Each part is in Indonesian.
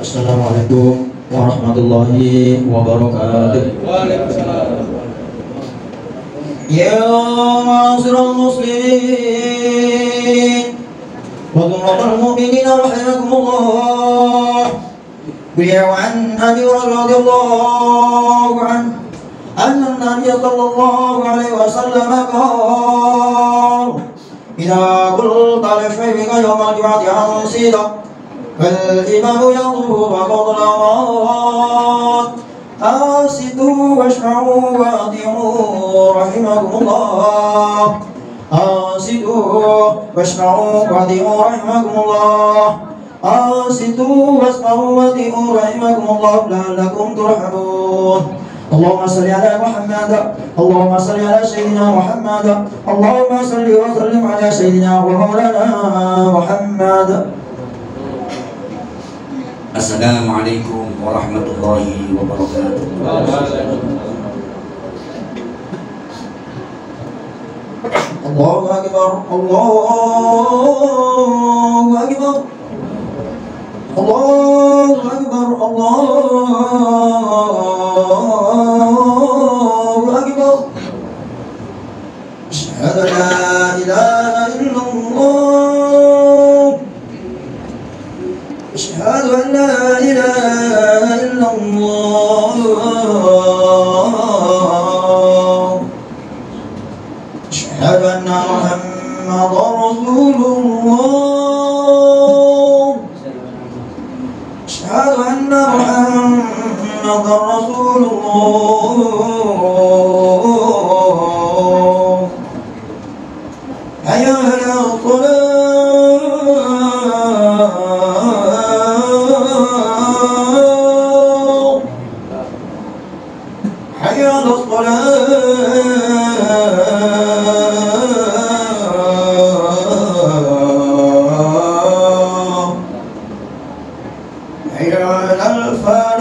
Assalamualaikum warahmatullahi wabarakatuh. Waalaikumsalam. Ya ma'asyiral muslimin wa tu'mal mu'minina rahimakumullah. Beliau an Abi Hurairah radhiyallahu anhu anna Nabi sallallahu alaihi wasallam qala idza qulta li shaykhin yawmal jum'ati ansida fal imamu yadhuru wa qad lamat أنصتوا واسمعوا وأطيعوا رحمكم الله. أنصتوا واسمعوا وأطيعوا رحمكم الله. أنصتوا واسمعوا وأطيعوا رحمكم الله لعلكم ترحمون. اللهم صل على محمد. اللهم صل على سيدنا محمد. اللهم صل وسلم على سيدنا ومولانا محمد. Assalamualaikum warahmatullahi wabarakatuh. Allahu Akbar, Allahu Akbar, Allahu Akbar, Allahu Akbar. Asyhadu an la ilaha illallah. أشهد أن لا إله إلا الله. أشهد أن محمدا رسول الله. أشهد أن محمدا رسول الله. حي على الصلاة. حي على الصلاة. حي على الفلاح.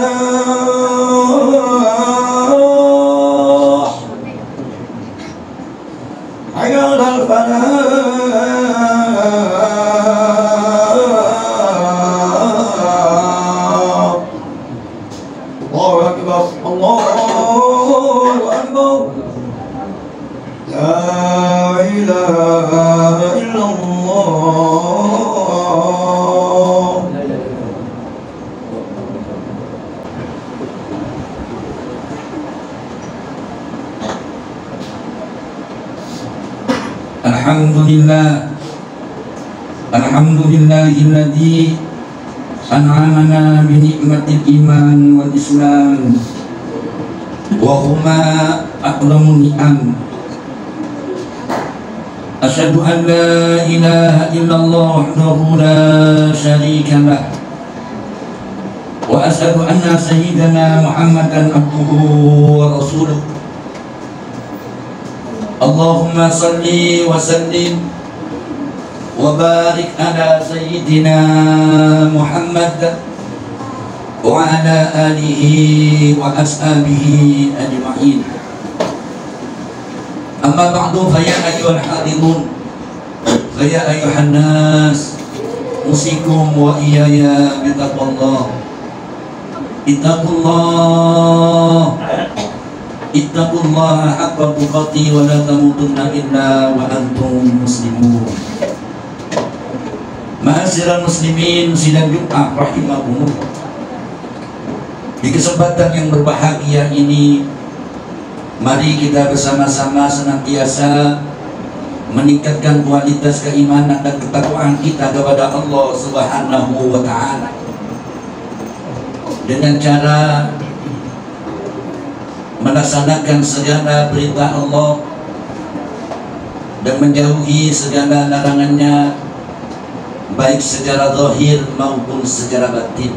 حي على الفلاح. الله أكبر، الله أكبر. لا إله إلا الله. Alhamdulillahilladzi an'amana bi ni'matil iman wal islam wa huma aqlamun ni'am. Asyhadu an la ilaha illallah wahdahu la syarika lah wa asyhadu anna sayyidana Muhammadan abduhu wa rasuluh. Allahumma salli wa sallim wa barik ala sayyidina Muhammad wa ala alihi wa ashabihi ajma'in. Amma ba'du, fa ya ayyuhal hadirun, fa ya ayyuhan nas, usikum wa iyaya bi taqwallah. Ittaqullah, ittaqullaha haqqa tuqatih wa la tamutunna illa wa antum muslimun. Ma'asyiral muslimin, sidang Jumat rahimakumullah. Di kesempatan yang berbahagia ini, mari kita bersama-sama senantiasa meningkatkan kualitas keimanan dan ketakwaan kita kepada Allah Subhanahu wa ta'ala dengan cara melaksanakan segala perintah Allah dan menjauhi segala larangannya, baik secara zahir maupun secara batin.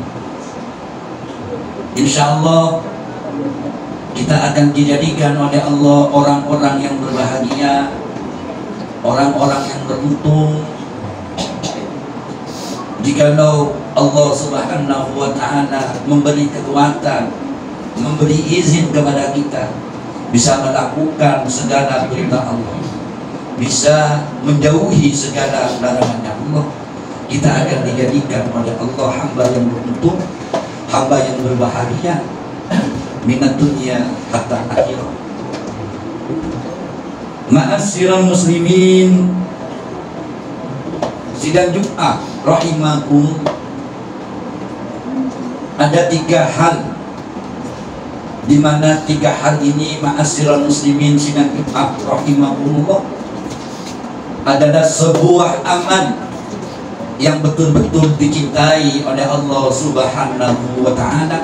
Insyaallah kita akan dijadikan oleh Allah orang-orang yang berbahagia, orang-orang yang beruntung, jikalau Allah Subhanahu wa ta'ala memberi kekuatan, memberi izin kepada kita bisa melakukan segala perintah Allah, bisa menjauhi segala larangannya Allah. Kita akan dijadikan oleh Allah hamba yang beruntung hamba yang berbahagia minat dunia hatta akhirah. Ma'asyiral muslimin, sidang Jumat rahimakum, ada 3 hal di mana 3 hal ini ma'asyiral muslimin sidang Jumat rahimakumullah adalah sebuah amal yang betul-betul dicintai oleh Allah Subhanahu wa Ta'ala,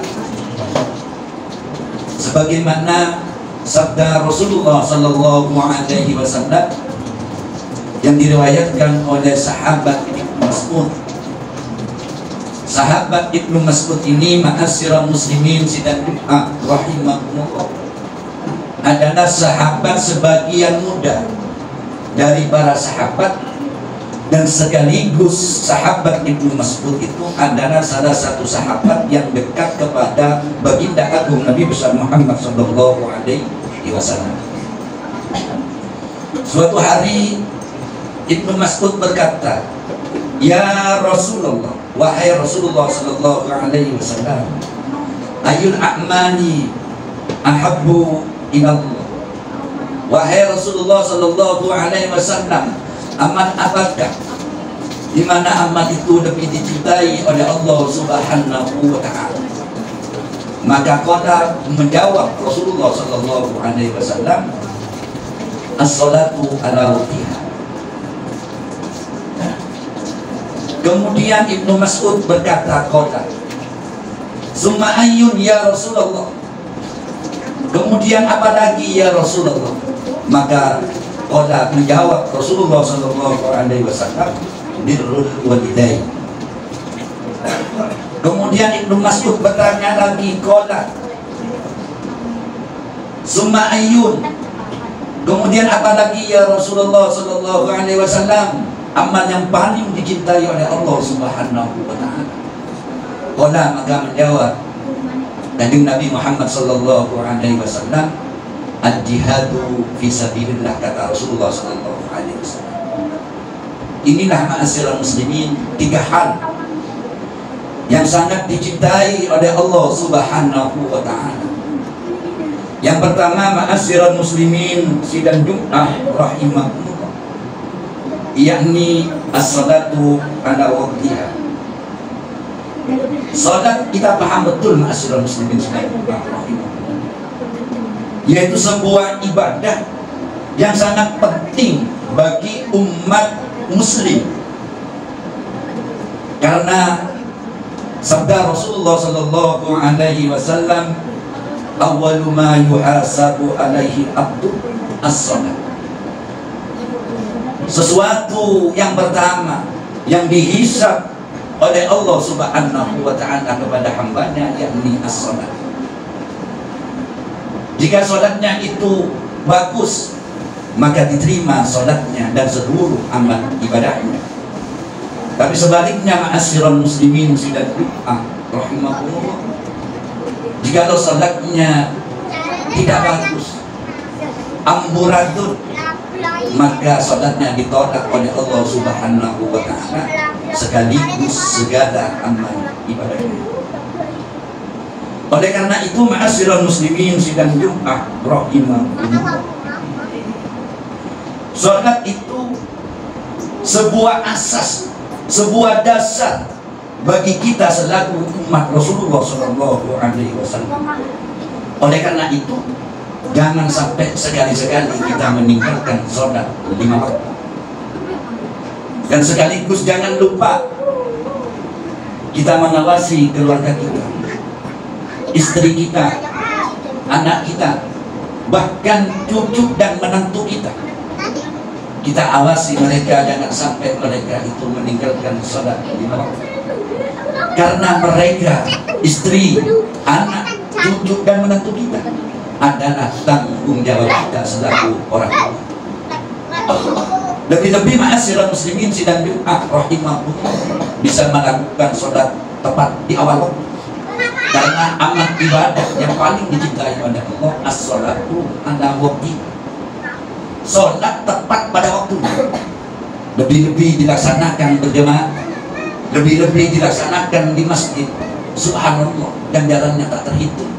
sebagaimana sabda Rasulullah sallallahu alaihi wasallam yang diriwayatkan oleh sahabat Ibnu Mas'ud. Sahabat Ibnu Mas'ud ini ma'asyiral muslimin sidang rahimahumullah adalah sahabat sebagian muda dari para sahabat, dan sekaligus sahabat Ibnu Mas'ud itu adalah salah satu sahabat yang dekat kepada baginda agung Nabi besar Muhammad sallallahu alaihi wasallam. Suatu hari Ibnu Mas'ud berkata, "Ya Rasulullah, wahai Rasulullah sallallahu alaihi wasallam, ayul a'mali ahabbu ilallah." Wahai Rasulullah sallallahu alaihi wasallam, amal apakah di mana amal itu lebih dicintai oleh Allah Subhanahu wa Ta'ala? Maka qala, menjawab Rasulullah sallallahu alaihi wasallam, as-salatu ala waqtiha. Kemudian Ibnu Mas'ud berkata, qala, summa ayyun ya Rasulullah. Kemudian apa lagi ya Rasulullah? Maka qala, menjawab Rasulullah sallallahu alaihi wasallam, birrul walidain. Kemudian Ibnu Mas'ud bertanya lagi, qala summa ayyun. Kemudian apa lagi ya Rasulullah sallallahu alaihi wasallam? Amal yang paling dicintai oleh Allah Subhanahu wa Ta'ala. Qala, maka menjawab Kanjeng Nabi Muhammad sallallahu alaihi wasallam, al-jihadu fi sabilillah, kata Rasulullah sallallahu alaihi wasallam. Inilah ma'asyiral muslimin 3 hal yang sangat dicintai oleh Allah Subhanahu wa Ta'ala. Yang pertama, ma'asyiral muslimin sidang Jumat rahimahumullah, yakni as-salatu ala waqtiha. Salat kita paham betul ma'asyiral muslimin sidang Jumat rahimahumullah, yaitu sebuah ibadah yang sangat penting bagi umat muslim, karena sabda Rasulullah sallallahu alaihi wasallam, awwalu ma yuhasabu alaihi abdu as-salat. Sesuatu yang pertama yang dihisab oleh Allah Subhanahu wa Ta'ala kepada hambanya, yakni as-salat. Jika salatnya itu bagus, maka diterima salatnya dan seluruh amal ibadahnya. Tapi sebaliknya ma'asyiral muslimin sidang Jumat rahimahullah, jika salatnya tidak bagus, amburadun, maka salatnya ditolak oleh Allah Subhanahu wa Ta'ala sekaligus segala amal ibadahnya. Oleh karena itu ma'asyiral muslimin sidang Jumat rahimahullah, salat itu sebuah asas, sebuah dasar bagi kita selaku umat Rasulullah sallallahu alaihi wasallam. Oleh karena itu, jangan sampai sekali-sekali kita meninggalkan salat 5 waktu. Dan sekaligus jangan lupa kita mengawasi keluarga kita, istri kita, anak kita, bahkan cucu dan menantu kita. Kita awasi mereka, jangan sampai mereka itu meninggalkan salat 5 waktu. Karena mereka, istri, anak, cucu dan menantu kita adalah tanggung jawab kita selaku orang tua. Lebih-lebih ma'asyiral muslimin sidang Jumat rahimahullah bisa melakukan salat tepat di awal waktu, karena amal ibadah yang paling dicintai oleh Allah as-salatu ala waqtiha. Salat tepat pada waktunya, lebih-lebih dilaksanakan berjamaah, lebih-lebih dilaksanakan di masjid, Subhanallah, ganjarannya tak terhitung.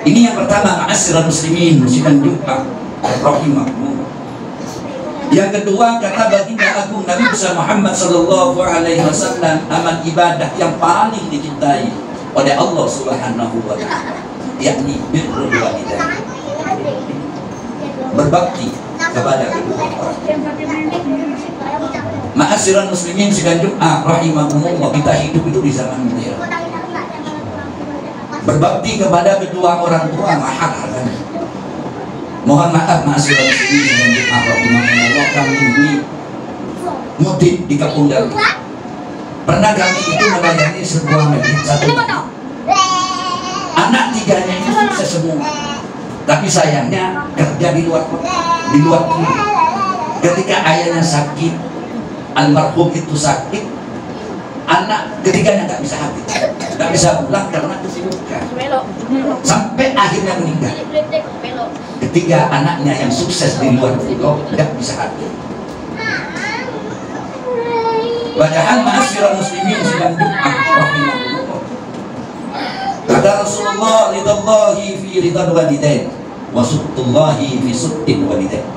Ini yang pertama, ma'asyiral muslimin sidang Jumat rahimakumullah. Yang kedua, kata baginda agung Nabi besar Muhammad sallallahu alaihi wasallam, amal ibadah yang paling dicintai oleh Allah Subhanahu wa taala, yakni birrul walidain, berbakti kepada kedua orang. Ma'asyiral muslimin sidang Jumat rahimakumullah, kita hidup itu di zaman modern. Berbakti kepada kedua orang tua mahal harganya. Mohon maaf ma'asyiral muslimin sidang Jumat rahimakumullah, kami ini mudik di Kampung Dalu. Pernah kami itu melayani sebuah masjid satu. Anak tiganya itu sukses semua, tapi sayangnya kerja di luar negeri. Ketika ayahnya sakit, almarhum itu sakit, anak ketiganya tak bisa habis, tak bisa pulang karena kesibukan, sampai akhirnya meninggal. Ketiga anaknya yang sukses di luar pulau tidak bisa habis. Padahal ma'asyiral muslimin sidang Jumat rahimahullah, kata Rasulullah, ridallahi fi ridal walidain wa sukhtullahi fi sukhtil walidain.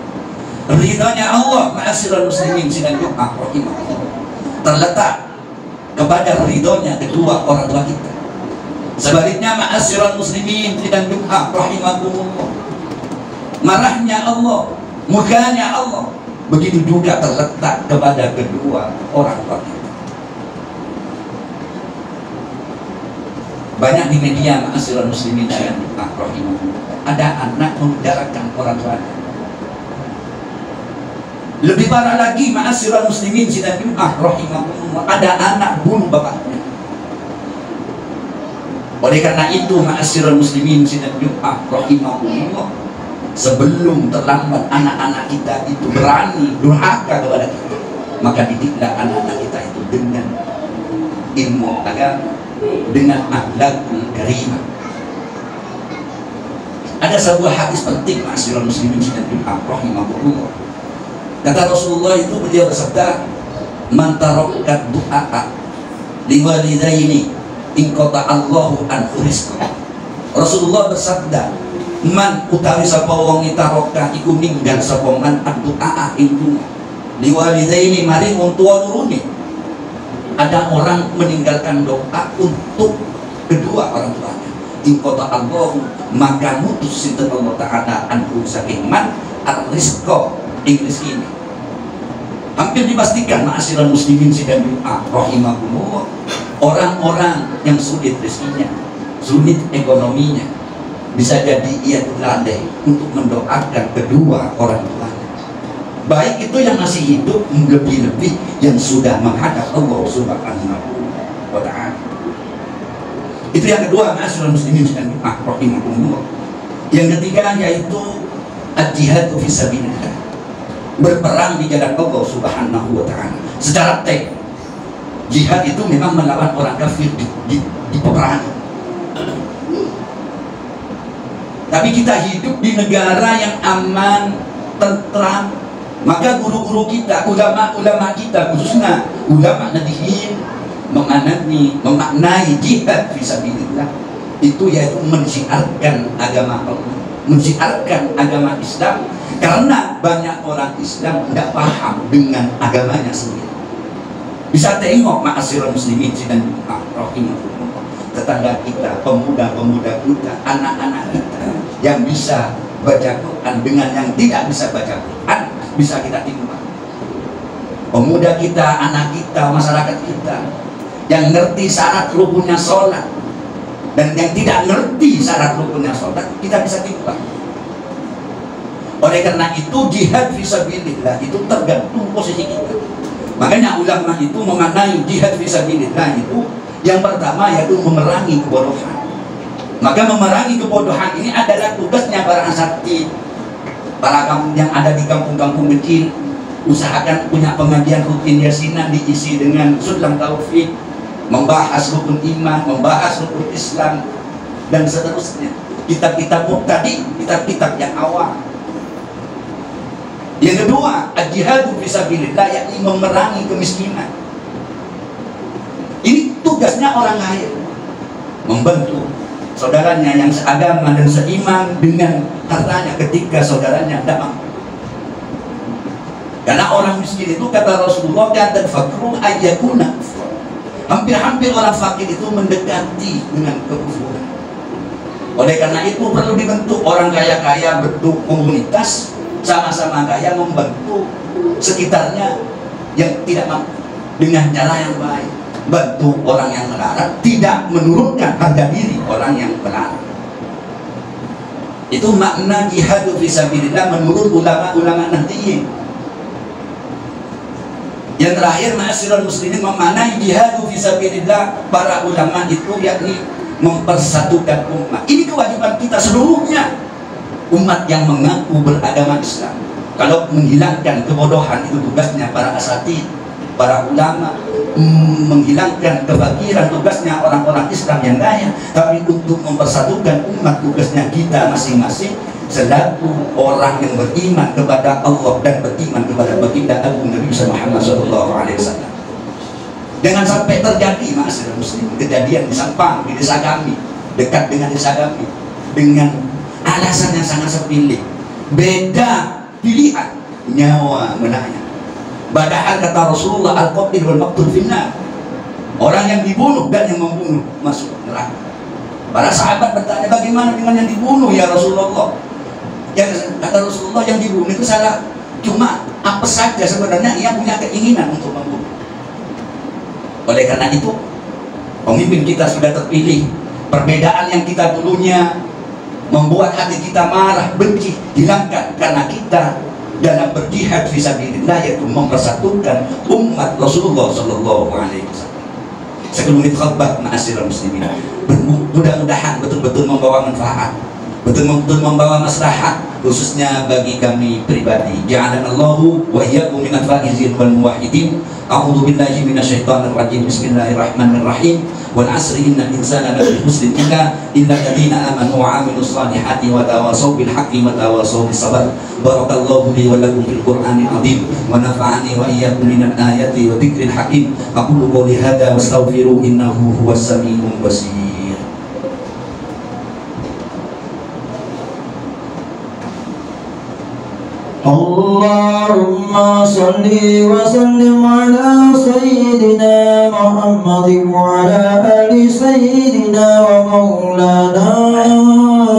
Ridhanya Allah ma'asyiral muslimin sidang Jumat rahimahullah terletak kepada ridhonya kedua orang tua kita. Sebaliknya ma'asyiral muslimin sidang Jumat rahimahullah, marahnya Allah, murkanya Allah, begitu juga terletak kepada kedua orang tua kita. Banyak di media ma'asyiral muslimin sidang Jumat rahimahullah, ada anak memenjarakan orang tuanya. Lebih parah lagi ma'asyiral muslimin sidang Jumat rahimahullah, ada anak bunuh bapaknya. Oleh karena itu ma'asyiral muslimin sidang Jumat rahimahullah, sebelum terlambat anak-anak kita itu berani durhaka kepada kita, maka didiklah anak-anak kita itu dengan ilmu agama, dengan akhlakul karimah. Ada sebuah hadis penting ma'asyiral muslimin sidang Jumat rahimahullah. Kata Rasulullah itu, beliau bersabda, man tarakkat du'a liwalidaini in qata'allahu anhu rizqah. Rasulullah bersabda, man utawi sapa wong tarakka iku ninggal sapa man du'a ing liwalidaini maring wong tuwa lurune. Ada orang meninggalkan doa untuk kedua orang tuanya. In qata'allahu, maka mutus sinten Allah Ta'ala anhu saking man ar-rizqa Inggris ini. Hampir dipastikan ma'asyiral muslimin sidang Jumat rahimahullah, orang-orang yang sulit rezekinya, sulit ekonominya, bisa jadi ia lalai untuk mendoakan kedua orang tuanya. Baik itu yang masih hidup, lebih-lebih yang sudah menghadap Allah Subhanahu wa ta'ala. Itu yang kedua ma'asyiral muslimin sidang Jumat rahimahullah. Yang ketiga yaitu al-jihadu fisabilillah, berperang di jalan Allah Subhanahu wa ta'ala. Secara teks, jihad itu memang melawan orang kafir di peperangan. Tapi kita hidup di negara yang aman, tentram, maka guru-guru kita, ulama-ulama kita, khususnya ulama nadihin, memaknai jihad fisabilillah itu yaitu mensiarkan agama Allah, mensiarkan agama Islam. Karena banyak orang Islam tidak paham dengan agamanya sendiri. Bisa tengok ma'asyiral muslimin sidang Jumat rahimahullah, tetangga kita, pemuda-pemuda kita, anak-anak kita yang bisa baca Quran dengan yang tidak bisa baca Quran, bisa kita timbang. Pemuda kita, anak kita, masyarakat kita yang ngerti syarat rukunnya sholat dan yang tidak ngerti syarat rukunnya sholat, kita bisa timbang. Oleh karena itu jihad fisabilillah itu tergantung posisi kita. Makanya ulama itu memaknai jihad fisabilillah itu yang pertama yaitu memerangi kebodohan. Maka memerangi kebodohan ini adalah tugasnya para asatid, para kaum yang ada di kampung-kampung kecil. Usahakan punya pengajian rutin yasinan diisi dengan sulam taufik, membahas rukun iman, membahas rukun Islam dan seterusnya. Kitab-kitab muqtadi, kitab-kitab yang awam. Yang kedua, al-jihadu fisabilillah, yakni memerangi kemiskinan. Ini tugasnya orang kaya, membantu saudaranya yang seagama dan seiman dengan hartanya ketika saudaranya tidak mampu. Karena orang miskin itu kata Rasulullah, kata fakru ayyakuna, hampir-hampir orang fakir itu mendekati dengan kekufuran. Oleh karena itu perlu dibentuk orang kaya-kaya, bentuk komunitas, sama-sama kaya membantu sekitarnya yang tidak mampu dengan cara yang baik. Bantu orang yang melarat, tidak menurunkan harga diri orang yang melarat. Itu makna jihadu fisabilillah menurut ulama-ulama nantiyin. Yang terakhir, ma'asyiral muslimin, memaknai jihadu fisabilillah para ulama itu yakni mempersatukan umat. Ini kewajiban kita seluruhnya, umat yang mengaku beragama Islam. Kalau menghilangkan kebodohan itu tugasnya para asatid, para ulama. Menghilangkan kefakiran tugasnya orang-orang Islam yang kaya. Tapi untuk mempersatukan umat tugasnya kita masing-masing selaku orang yang beriman kepada Allah dan beriman kepada baginda Agung Nabi Muhammad SAW. Jangan sampai terjadi, ma'asyiral muslimin, kejadian di Sampang, di desa kami, dekat dengan desa kami, dengan alasan yang sangat sepele, beda pilihan, nyawa menanya. Padahal kata Rasulullah, al-qatil wal maqtul finnar, orang yang dibunuh dan yang membunuh masuk neraka. Para sahabat bertanya, bagaimana dengan yang dibunuh ya Rasulullah? Yang kata Rasulullah, yang dibunuh itu salah, cuma apa saja sebenarnya ia punya keinginan untuk membunuh. Oleh karena itu, pemimpin kita sudah terpilih. Perbedaan yang kita dulunya membuat hati kita marah, benci, hilangkan, karena kita dalam berjihad fisabilillah, yaitu mempersatukan umat Rasulullah Sallallahu Alaihi Wasallam. Sekelumit khutbah, ma'asyiral muslimin, mudah-mudahan betul-betul membawa manfaat, betul-betul membawa maslahat, khususnya bagi kami pribadi. Ja'alanallahu wa iyyakum minal faizin wal muwahhidin. A'udzu billahi minasyaitonir rajim. Bismillahirrahmanirrahim. Wal 'asri innal insana lafi khusrin illa alladziina aamanu wa 'amilus shalihati wa tawashaw bil haqqi wa tawashaw bis sabr. Barakallahu li wa lakum fil Qur'anil 'azim wa nafa'ani wa iyyakum minal ayati wa dzikril hakim. Aqulu qouli hadza wastaghfiru innahu huwas samiul basir. Allahumma salli wa sallim ala sayyidina Muhammad wa ala ali sayyidina wa maulana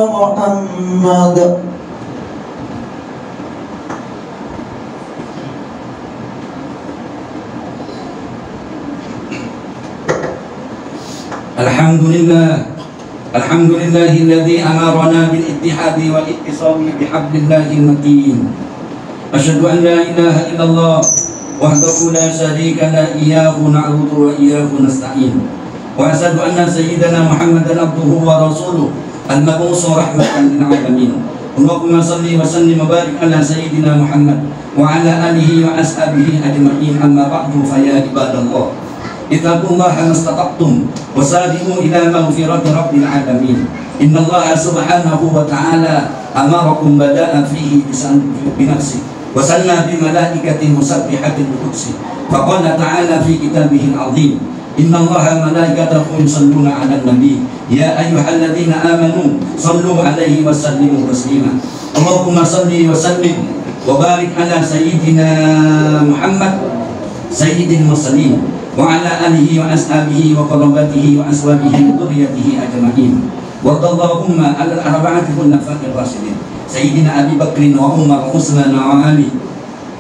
Muhammad. Alhamdulillah, alhamdulillahilladzi amarana bil ittihadi wal ittisami bihablillahil matin. Asyhadu an la ilaha illallah wahdahu la syarika la, iyyahu na'budu wa iyyahu nasta'in. Wa asyhadu anna sayyidana Muhammadan abduhu wa rasuluh al-mab'uts rahmatan lil alamin. Allahumma shalli wa sallim wa barik ala sayyidina Muhammad wa ala alihi wa ashabihi ajma'in. Amma ba'du, fa ya ibadallah, ittaqullaha mastata'tum wa sabiqu ila maghfirati rabbil alamin. Innallaha subhanahu wa ta'ala amarakum bada'a fihi bi nafsihi wa sanna bi malaikatin musabbihatin qudsi. Faqala ta'ala fi kitabihil 'azim, innallaha malaikatahu yusalluna 'alan nabi ya ayyuhalladzina amanu sallu 'alaihi wa sallimu taslima. Allahumma shalli wa sallim wa barik ala sayyidina Muhammad sayyidil mursalin wa ala alihi wa ashabihi wa qarabatihi wa aswabihi wa dhurriyyatihi ajma'in. Wa Allahumma ala al-arba'ati khulafa'ir rasyidin sayyidina Abi Bakrin wa Umar wa Utsman wa Ali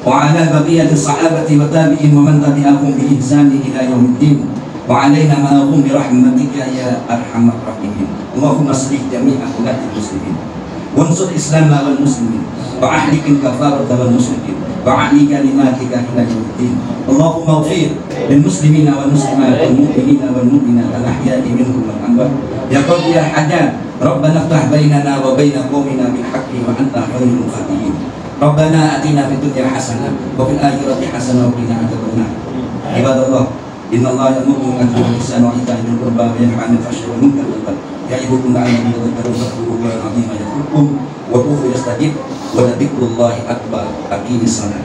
wa ala baqiyati sahabati wa tabi'in wa man tabi'ahum bi ihsan ila yaumiddin wa alaina ma'ahum bi rahmatika ya arhamar rahimin. Allahumma aslih jami'a ulatil muslimin wansur islam wal muslimin wa ahlikil kafarata wal musyrikin wa ahli kalimatika ila yaumiddin. Allahumma ighfir lil muslimina wal muslimat wal mu'minina wal mu'minat al ahya'i minhum wal amwat. Ya Qadhi ya Hajan, Rabbana iftah bainana wa baina qaumina bil haqqi wa anta khairul fatihin. Rabbana atina fid dunya hasanah wa fil akhirati hasanah wa qina adzabannar. Ibadallah, innallaha ya'muru bil 'adli wal ihsani wa ita'i dzil qurba wa yanha 'anil fahsya'i wal munkari wal baghi ya'idukum la'allakum tadhakkarun. Fadhkurullaha 'azima yadhkurkum wa qumu yastajib wa dzikrullahi akbar. Aqimis shalah.